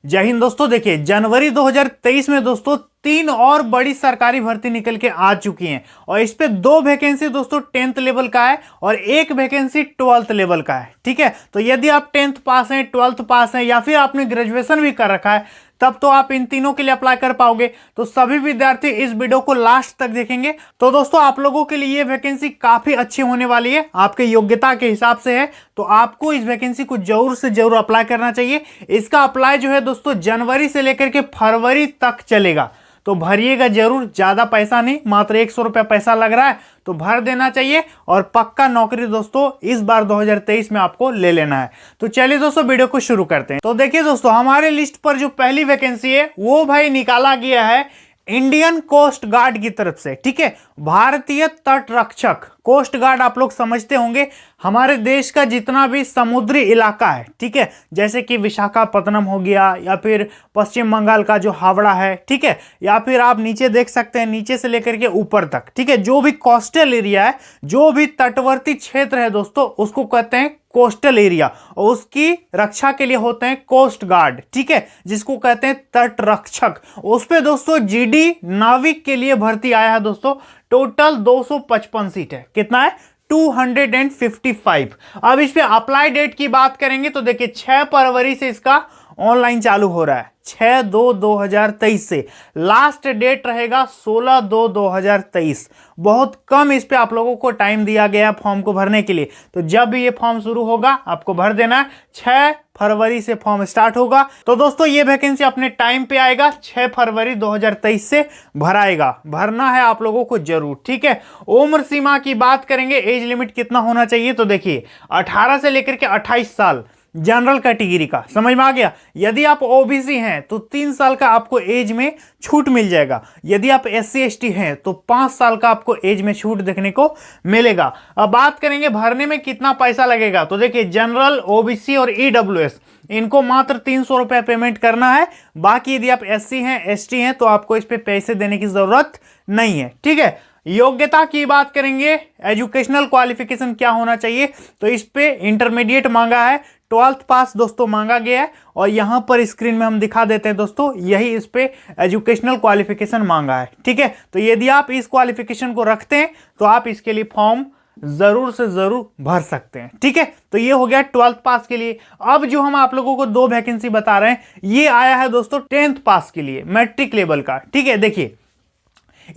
जय हिंद दोस्तों। देखिए जनवरी 2023 में दोस्तों 3 और बड़ी सरकारी भर्ती निकल के आ चुकी हैं और इस पे 2 वैकेंसी दोस्तों 10th लेवल का है और 1 वैकेंसी 12th लेवल का है। ठीक है, तो यदि आप 10th पास हैं, 12th पास हैं या फिर आपने ग्रेजुएशन भी कर रखा है तब तो आप इन तीनों के लिए अप्लाई कर पाओगे। तो सभी विद्यार्थी इस वीडियो को लास्ट तक देखेंगे तो दोस्तों आप लोगों के लिए ये वैकेंसी काफी अच्छी होने वाली है, आपके योग्यता के हिसाब से है। तो आपको इस वैकेंसी को जरूर से जरूर अप्लाई करना चाहिए। इसका अप्लाई जो है दोस्तों जनवरी से लेकर के फरवरी तक चलेगा, तो भरिएगा जरूर। ज्यादा पैसा नहीं, मात्र 100 रुपया पैसा लग रहा है, तो भर देना चाहिए और पक्का नौकरी दोस्तों इस बार 2023 में आपको ले लेना है। तो चलिए दोस्तों वीडियो को शुरू करते हैं। तो देखिए दोस्तों हमारे लिस्ट पर जो पहली वैकेंसी है वो भाई निकाला गया है इंडियन कोस्ट गार्ड की तरफ से। ठीक है, भारतीय तट रक्षक। कोस्ट गार्ड आप लोग समझते होंगे, हमारे देश का जितना भी समुद्री इलाका है, ठीक है, जैसे कि विशाखापत्तनम हो गया या फिर पश्चिम बंगाल का जो हावड़ा है, ठीक है, या फिर आप नीचे देख सकते हैं नीचे से लेकर के ऊपर तक, ठीक है, जो भी कोस्टल एरिया है, जो भी तटवर्ती क्षेत्र है दोस्तों उसको कहते हैं कोस्टल एरिया और उसकी रक्षा के लिए होते हैं कोस्ट गार्ड। ठीक है, जिसको कहते हैं तट रक्षक। उस पे दोस्तों जीडी नाविक के लिए भर्ती आया है दोस्तों। टोटल 255 सीट है। कितना है? 255। अब इस पे अप्लाई डेट की बात करेंगे तो देखिए 6 फरवरी से इसका ऑनलाइन चालू हो रहा है। 6/2/2023 से लास्ट डेट रहेगा 16/2/2023। बहुत कम इस पे आप लोगों को टाइम दिया गया फॉर्म को भरने के लिए। तो जब भी ये फॉर्म शुरू होगा आपको भर देना है। 6 फरवरी से फॉर्म स्टार्ट होगा। तो दोस्तों ये वैकेंसी अपने टाइम पे आएगा, 6 फरवरी 2023 से भराएगा। भरना है आप लोगों को जरूर। ठीक है, उम्र सीमा की बात करेंगे, एज लिमिट कितना होना चाहिए तो देखिए 18 से लेकर के 28 साल जनरल कैटेगरी का। समझ में आ गया? यदि आप ओबीसी हैं तो 3 साल का आपको एज में छूट मिल जाएगा। यदि आप SC ST हैं तो 5 साल का आपको एज में छूट देखने को मिलेगा। अब बात करेंगे भरने में कितना पैसा लगेगा तो देखिए जनरल, OBC और EWS इनको मात्र 300 रुपया पेमेंट करना है। बाकी यदि आप SC हैं, ST हैं तो आपको इस पे पैसे देने की जरूरत नहीं है। ठीक है, योग्यता की बात करेंगे, एजुकेशनल क्वालिफिकेशन क्या होना चाहिए तो इस पे इंटरमीडिएट मांगा है, 12th पास दोस्तों मांगा गया है और यहां पर स्क्रीन में हम दिखा देते हैं दोस्तों, यही इस पे एजुकेशनल क्वालिफिकेशन मांगा है। ठीक है, तो यदि आप इस क्वालिफिकेशन को रखते हैं तो आप इसके लिए फॉर्म जरूर से जरूर भर सकते हैं। ठीक है, तो ये हो गया 12th पास के लिए। अब जो हम आप लोगों को 2 वैकेंसी बता रहे हैं ये आया है दोस्तों 10th पास के लिए, मैट्रिक लेवल का। ठीक है, देखिए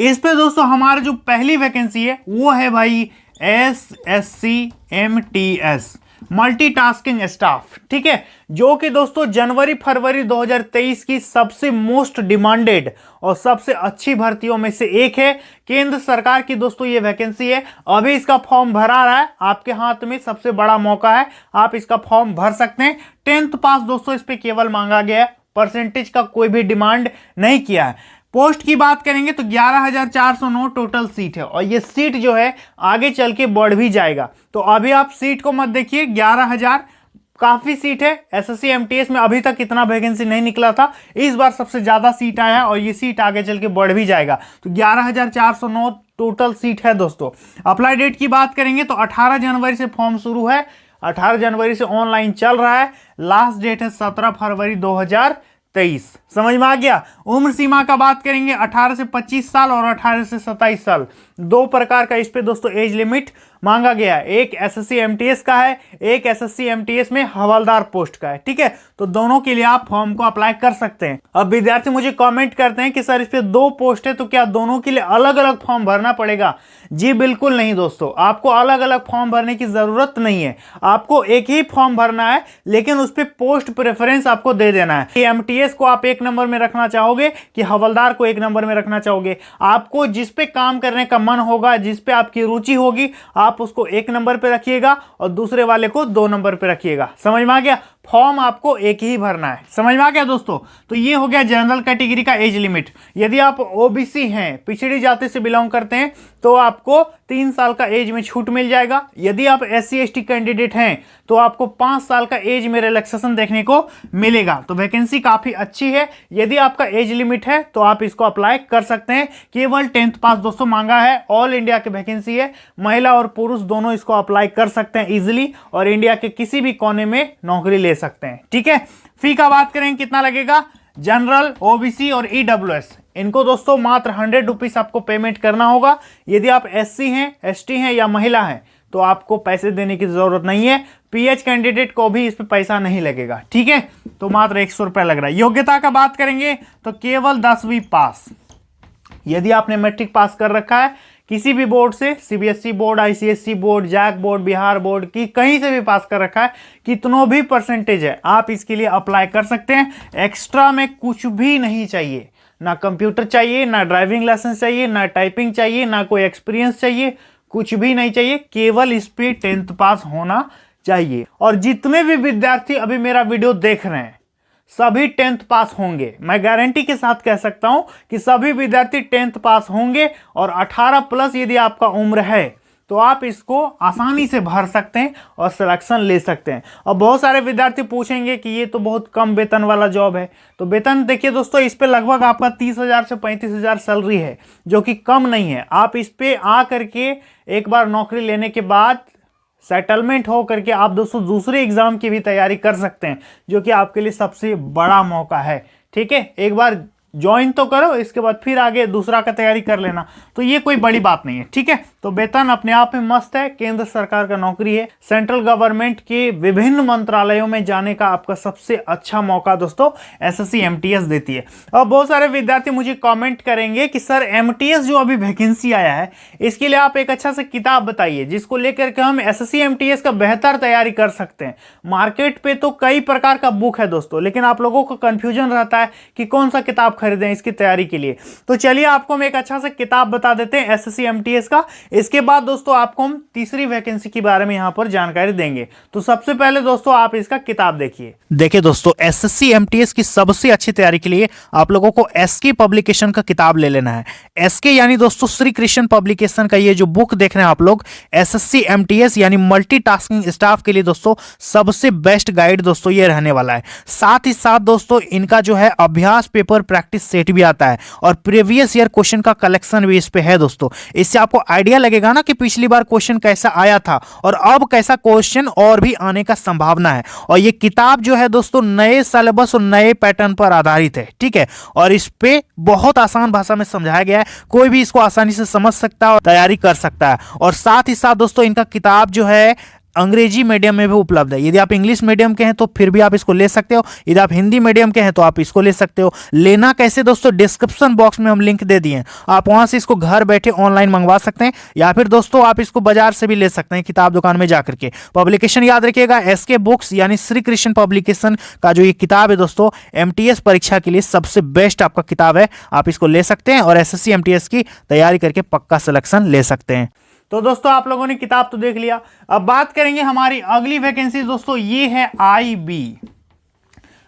इस पे दोस्तों हमारा जो पहली वैकेंसी है वो है भाई SSC MTS मल्टीटास्किंग स्टाफ। ठीक है, जो कि दोस्तों जनवरी फरवरी 2023 की सबसे मोस्ट डिमांडेड और सबसे अच्छी भर्तियों में से एक है। केंद्र सरकार की दोस्तों ये वैकेंसी है। अभी इसका फॉर्म भरा रहा है, आपके हाथ में सबसे बड़ा मौका है, आप इसका फॉर्म भर सकते हैं। 10th पास दोस्तों इस पे केवल मांगा गया है, परसेंटेज का कोई भी डिमांड नहीं किया है। पोस्ट की बात करेंगे तो 11,409 टोटल सीट है और ये सीट जो है आगे चल के बढ़ भी जाएगा। तो अभी आप सीट को मत देखिए, 11,000 काफी सीट है। SSC MTS में अभी तक इतना वैकेंसी नहीं निकला था, इस बार सबसे ज्यादा सीट आया है और ये सीट आगे चल के बढ़ भी जाएगा। तो 11,409 टोटल सीट है दोस्तों। अप्लाई डेट की बात करेंगे तो 18 जनवरी से फॉर्म शुरू है, 18 जनवरी से ऑनलाइन चल रहा है। लास्ट डेट है 17 फरवरी 2023। समझ में आ गया? उम्र सीमा का बात करेंगे 18 से 25 साल और 18 से 27 साल। 2 प्रकार का इस पे दोस्तों एज लिमिट मांगा गया है। एक SSC MTS का है, एक SSC MTS में हवलदार पोस्ट का है। ठीक है, तो दोनों के लिए आप फॉर्म को अप्लाई कर सकते हैं। अब विद्यार्थी मुझे कमेंट करते हैं कि सर इस पे 2 पोस्ट है तो क्या दोनों के लिए अलग अलग फॉर्म भरना पड़ेगा? जी बिल्कुल नहीं दोस्तों, आपको अलग अलग फॉर्म भरने की जरूरत नहीं है। आपको एक ही फॉर्म भरना है लेकिन उस पर पोस्ट प्रेफरेंस आपको दे देना है कि MTS को आप 1 नंबर में रखना चाहोगे कि हवलदार को 1 नंबर में रखना चाहोगे। आपको जिस पे काम करने का मन होगा, जिस पे आपकी रुचि होगी, आप उसको 1 नंबर पे रखिएगा और दूसरे वाले को 2 नंबर पे रखिएगा। समझ में आ गया? फॉर्म आपको एक ही भरना है। समझ में आ गया दोस्तों? तो ये हो गया जनरल कैटेगरी का एज लिमिट। यदि आप OBC हैं, पिछड़ी जाति से बिलोंग करते हैं, तो आपको 3 साल का एज में छूट मिल जाएगा। यदि आप SC ST कैंडिडेट हैं तो आपको 5 साल का एज में रिलैक्सेशन देखने को मिलेगा। तो वैकेंसी काफी अच्छी है। यदि आपका एज लिमिट है तो आप इसको अप्लाई कर सकते हैं। केवल 10th पास दोस्तों मांगा है, ऑल इंडिया की वैकेंसी है। महिला और पुरुष दोनों इसको अप्लाई कर सकते हैं इजिली और इंडिया के किसी भी कोने में नौकरी ले सकते हैं। ठीक है, फी का बात करें कितना लगेगा, जनरल, ओबीसी और ईडब्ल्यूएस इनको दोस्तों मात्र 100 रुपीज आपको पेमेंट करना होगा। यदि आप एससी हैं, एसटी हैं या महिला हैं तो आपको पैसे देने की जरूरत नहीं है। पीएच कैंडिडेट को भी इस पे पैसा नहीं लगेगा, ठीक है, तो मात्र 100 रुपया लग रहा है। योग्यता का बात करेंगे तो केवल 10वीं पास, यदि आपने मैट्रिक पास कर रखा है किसी भी बोर्ड से, CBSE board, ICSE board, JAC board, Bihar board की कहीं से भी पास कर रखा है, कितनों भी परसेंटेज है, आप इसके लिए अप्लाई कर सकते हैं। एक्स्ट्रा में कुछ भी नहीं चाहिए, ना कंप्यूटर चाहिए, ना ड्राइविंग लाइसेंस चाहिए, ना टाइपिंग चाहिए, ना कोई एक्सपीरियंस चाहिए, कुछ भी नहीं चाहिए, केवल इस पे 10th पास होना चाहिए। और जितने भी विद्यार्थी अभी मेरा वीडियो देख रहे हैं सभी 10th पास होंगे, मैं गारंटी के साथ कह सकता हूं कि सभी विद्यार्थी 10th पास होंगे। और 18 प्लस यदि आपका उम्र है तो आप इसको आसानी से भर सकते हैं और सिलेक्शन ले सकते हैं। अब बहुत सारे विद्यार्थी पूछेंगे कि ये तो बहुत कम वेतन वाला जॉब है, तो वेतन देखिए दोस्तों, इस पे लगभग आपका 30,000 से 35,000 सैलरी है, जो कि कम नहीं है। आप इस पे आ करके एक बार नौकरी लेने के बाद सेटलमेंट हो करके आप दोस्तों दूसरे एग्जाम की भी तैयारी कर सकते हैं, जो कि आपके लिए सबसे बड़ा मौका है, ठीक है। एक बार ज्वाइन तो करो, इसके बाद फिर आगे दूसरा का तैयारी कर लेना, तो ये कोई बड़ी बात नहीं है, ठीक है। तो वेतन अपने आप में मस्त है, केंद्र सरकार का नौकरी है, सेंट्रल गवर्नमेंट के विभिन्न मंत्रालयों में जाने का आपका सबसे अच्छा मौका दोस्तों एसएससी एमटीएस देती है। और बहुत सारे विद्यार्थी मुझे कमेंट करेंगे कि सर एमटीएस जो अभी वैकेंसी आया है इसके लिए आप एक अच्छा सा किताब बताइए जिसको लेकर के हम एसएससी एमटीएस का बेहतर तैयारी कर सकते हैं। मार्केट पे तो कई प्रकार का बुक है दोस्तों, लेकिन आप लोगों को कंफ्यूजन रहता है कि कौन सा किताब खरीदें इसकी तैयारी के लिए। तो चलिए आपको हम एक अच्छा सा किताब बता देते हैं एसएससी एमटीएस का। इसके बाद दोस्तों आपको हम तीसरी वैकेंसी के बारे में यहां पर जानकारी देंगे। तो सबसे पहले दोस्तों आप इसका किताब देखिए दोस्तों, एसएससी एमटीएस की सबसे अच्छी तैयारी के लिए आप लोगों को एसके पब्लिकेशन का किताब ले लेना है। एसके यानी दोस्तों श्री कृष्ण पब्लिकेशन का ये जो बुक देख रहे हैं आप लोग, एसएससी एमटीएस यानी मल्टीटास्किंग स्टाफ के लिए दोस्तों सबसे बेस्ट गाइड दोस्तों ये रहने वाला है। साथ ही साथ दोस्तों इनका जो है अभ्यास पेपर प्रैक्टिस सेट भी आता है और प्रीवियस ईयर क्वेश्चन का कलेक्शन भी इस पे है दोस्तों। इससे आपको आइडिया लगेगा ना कि पिछली बार क्वेश्चन कैसा आया था और अब कैसा क्वेश्चन और भी आने का संभावना है। और ये किताब जो है दोस्तों नए सिलेबस और नए पैटर्न पर आधारित है, ठीक है, और इस पे बहुत आसान भाषा में समझाया गया है, कोई भी इसको आसानी से समझ सकता है और तैयारी कर सकता है। और साथ ही साथ दोस्तों इनका किताब जो है अंग्रेजी मीडियम में भी उपलब्ध है। यदि आप इंग्लिश मीडियम के हैं तो फिर भी आप इसको ले सकते हो, यदि आप हिंदी मीडियम के हैं तो आप इसको ले सकते हो। लेना कैसे दोस्तों, डिस्क्रिप्शन बॉक्स में हम लिंक दे दिए हैं, आप वहां से इसको घर बैठे ऑनलाइन मंगवा सकते हैं, या फिर दोस्तों आप इसको बाजार से भी ले सकते हैं किताब दुकान में जाकर के। पब्लिकेशन याद रखिएगा एसके बुक्स यानी श्री कृष्ण पब्लिकेशन का जो ये किताब है दोस्तों एमटीएस परीक्षा के लिए सबसे बेस्ट आपका किताब है, आप इसको ले सकते हैं और एसएससी एमटीएस की तैयारी करके पक्का सिलेक्शन ले सकते हैं। तो दोस्तों आप लोगों ने किताब तो देख लिया, अब बात करेंगे हमारी अगली वैकेंसी दोस्तों, ये है आईबी।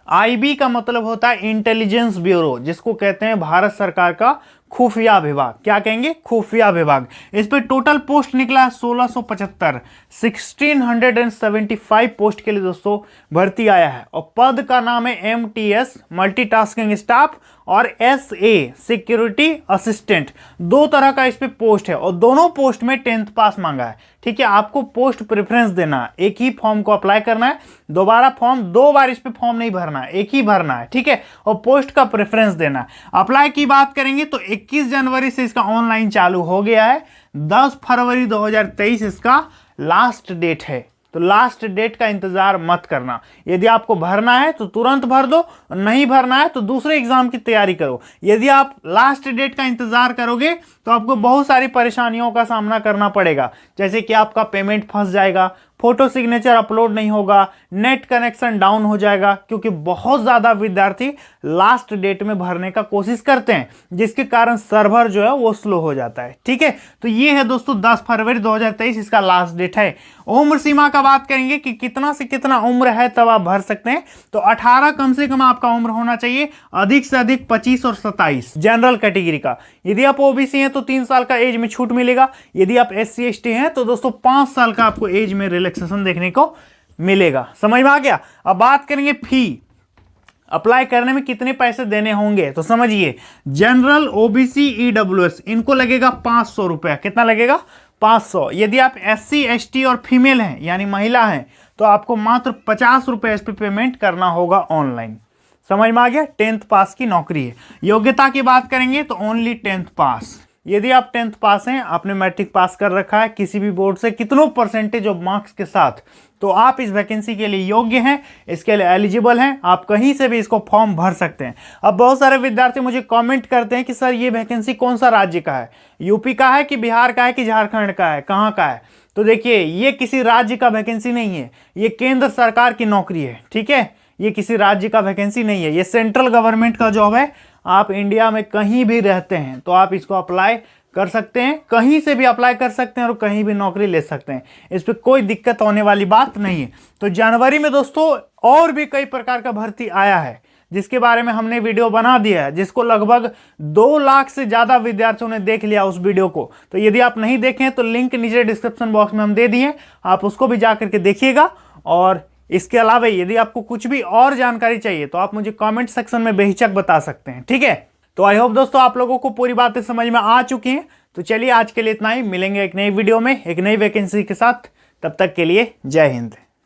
आईबी का मतलब होता है इंटेलिजेंस ब्यूरो, जिसको कहते हैं भारत सरकार का खुफिया विभाग। क्या कहेंगे, खुफिया विभाग। इस पे टोटल पोस्ट निकला है 1675, 1675 पोस्ट के लिए दोस्तों भर्ती आया है। और पद का नाम है एमटीएस मल्टीटास्किंग स्टाफ और एसए सिक्योरिटी असिस्टेंट, दो तरह का इस पे पोस्ट है और दोनों पोस्ट में 10th पास मांगा है, ठीक है। आपको पोस्ट प्रेफरेंस देना है, एक ही फॉर्म को अप्लाई करना है, दोबारा फॉर्म दो बार इस पे फॉर्म नहीं भरना है, एक ही भरना है, ठीक है, और पोस्ट का प्रेफरेंस देना है। अप्लाई की बात करेंगे तो 21 जनवरी से इसका ऑनलाइन चालू हो गया है, 10 फरवरी 2023 इसका लास्ट डेट है। तो लास्ट डेट का इंतजार मत करना, यदि आपको भरना है तो तुरंत भर दो, नहीं भरना है तो दूसरे एग्जाम की तैयारी करो। यदि आप लास्ट डेट का इंतजार करोगे तो आपको बहुत सारी परेशानियों का सामना करना पड़ेगा, जैसे कि आपका पेमेंट फंस जाएगा, फोटो सिग्नेचर अपलोड नहीं होगा, नेट कनेक्शन डाउन हो जाएगा, क्योंकि बहुत ज्यादा विद्यार्थी लास्ट डेट में भरने का कोशिश करते हैं, जिसके कारण सर्वर जो है वो स्लो हो जाता है, ठीक है। तो ये है दोस्तों 10 फरवरी 2023 इसका लास्ट डेट है। उम्र सीमा का बात करेंगे कि कितना से कितना उम्र है तब आप भर सकते हैं, तो 18 कम से कम आपका उम्र होना चाहिए, अधिक से अधिक 25 और 27 जनरल कैटेगरी का। यदि आप ओबीसी हैं तो 3 साल का एज में छूट मिलेगा, यदि आप एससी एसटी हैं तो दोस्तों 5 साल का आपको एज में रिलैक्सेशन देखने को मिलेगा। समझ में आ गया। अब बात करेंगे फी, अप्लाई करने में कितने पैसे देने होंगे, तो समझिए जनरल ओबीसी ईडब्ल्यूएस इनको लगेगा 500 रुपया। कितना लगेगा, 500। यदि आप एससी एसटी और फीमेल हैं यानी महिला हैं तो आपको मात्र 50 रुपये इस पर पेमेंट करना होगा ऑनलाइन। समझ में आ गया? 10th पास की नौकरी है। योग्यता की बात करेंगे तो ओनली 10th पास। यदि आप 10th पास हैं, आपने मैट्रिक पास कर रखा है किसी भी बोर्ड से कितनों परसेंटेज ऑफ मार्क्स के साथ, तो आप इस वैकेंसी के लिए योग्य हैं, इसके लिए एलिजिबल हैं, आप कहीं से भी इसको फॉर्म भर सकते हैं। अब बहुत सारे विद्यार्थी मुझे कमेंट करते हैं कि सर ये वैकेंसी कौन सा राज्य का है, यूपी का है कि बिहार का है कि झारखंड का है, कहाँ का है? तो देखिए, ये किसी राज्य का वैकेंसी नहीं है, ये केंद्र सरकार की नौकरी है। ठीक है, ये किसी राज्य का वैकेंसी नहीं है, ये सेंट्रल गवर्नमेंट का जॉब है। आप इंडिया में कहीं भी रहते हैं तो आप इसको अप्लाई कर सकते हैं, कहीं से भी अप्लाई कर सकते हैं और कहीं भी नौकरी ले सकते हैं। इस पर कोई दिक्कत होने वाली बात नहीं है। तो जनवरी में दोस्तों और भी कई प्रकार का भर्ती आया है जिसके बारे में हमने वीडियो बना दिया है, जिसको लगभग 2 लाख से ज़्यादा विद्यार्थियों ने देख लिया उस वीडियो को। तो यदि आप नहीं देखें तो लिंक नीचे डिस्क्रिप्शन बॉक्स में हम दे दिए, आप उसको भी जा करके देखिएगा। और इसके अलावा यदि आपको कुछ भी और जानकारी चाहिए तो आप मुझे कमेंट सेक्शन में बेहिचक बता सकते हैं। ठीक है, तो आई होप दोस्तों आप लोगों को पूरी बातें समझ में आ चुकी हैं। तो चलिए आज के लिए इतना ही, मिलेंगे एक नई वीडियो में एक नई वैकेंसी के साथ। तब तक के लिए जय हिंद।